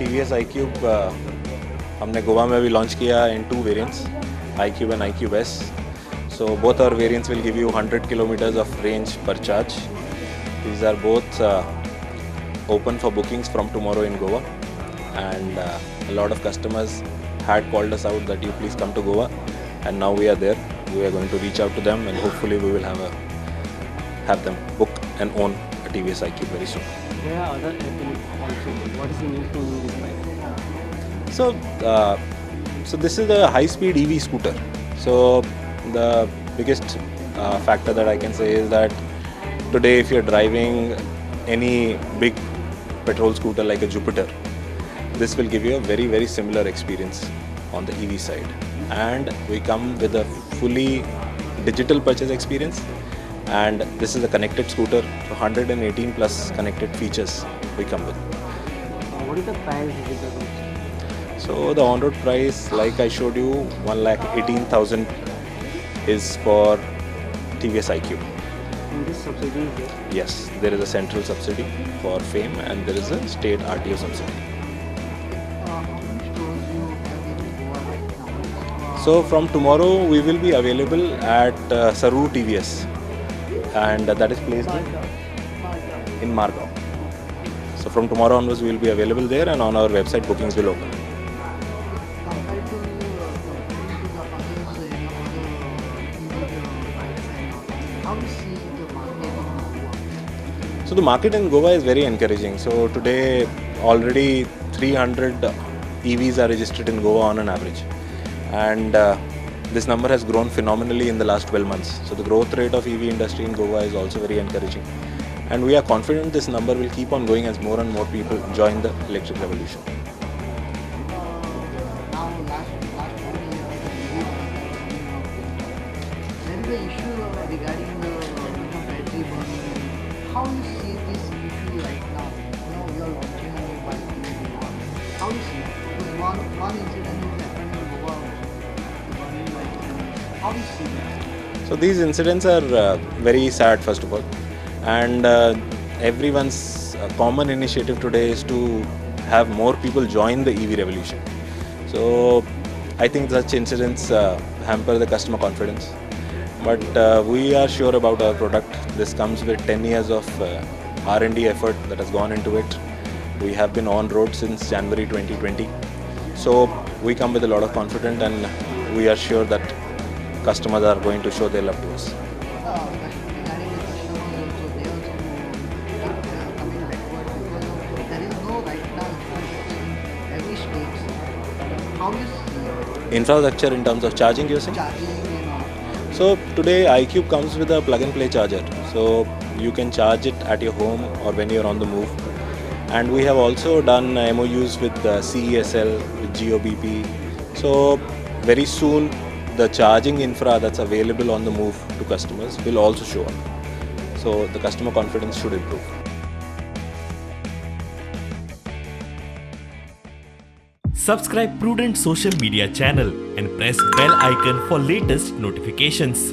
TVS iQUBE हमने गोवा में भी लॉन्च किया in 2 variants, iQUBE and iQUBE S. So both our variants will give you 100 kilometers of range per charge. These are both open for bookings from tomorrow in Goa, and a lot of customers had called us out that you please come to Goa, and now we are there. We are going to reach out to them, and hopefully we will have them book and own a TVS iQUBE very soon. There are other ethnics also. What is the new thing in this bike? So this is a high-speed EV scooter. So the biggest factor that I can say is that today if you're driving any big petrol scooter like a Jupiter, this will give you a very, very similar experience on the EV side. And we come with a fully digital purchase experience, and this is a connected scooter, 118 plus connected features we come with. What is the price of the So the on-road price, like I showed you, 1,18,000 is for TVS iQUBE. And this subsidy is there? Yes, there is a central subsidy for FAME and there is a state RTO subsidy. So from tomorrow we will be available at Sarur TVS, and that is placed in Margao. So from tomorrow onwards we will be available there, and on our website bookings will open. So the market in Goa is very encouraging. So today already 300 EVs are registered in Goa on an average, and this number has grown phenomenally in the last 12 months. So the growth rate of EV industry in Goa is also very encouraging, and we are confident this number will keep on going as more and more people join the electric revolution. There is an issue regarding the battery burning. How you see this issue right now? You are launching a new bike in Goa. How you see it? Because one incident is happening in Goa, burning bike. How you see it? So these incidents are very sad, first of all, and everyone's common initiative today is to have more people join the EV revolution. So I think such incidents hamper the customer confidence. But we are sure about our product. This comes with 10 years of R&D effort that has gone into it. We have been on road since January 2020. So we come with a lot of confidence, and we are sure that customers are going to show their love to us. Regarding the customers also, they also keep coming backward because there is no right now infrastructure in every state. How you see Infrastructure in terms of charging, you're saying? charging and all? So today iQUBE comes with a plug-and-play charger. So you can charge it at your home or when you're on the move. And we have also done MOUs with CESL, with GOBP. So very soon the charging infra that's available on the move to customers will also show up. So the customer confidence should improve. Subscribe Prudent social media channel and press bell icon for latest notifications.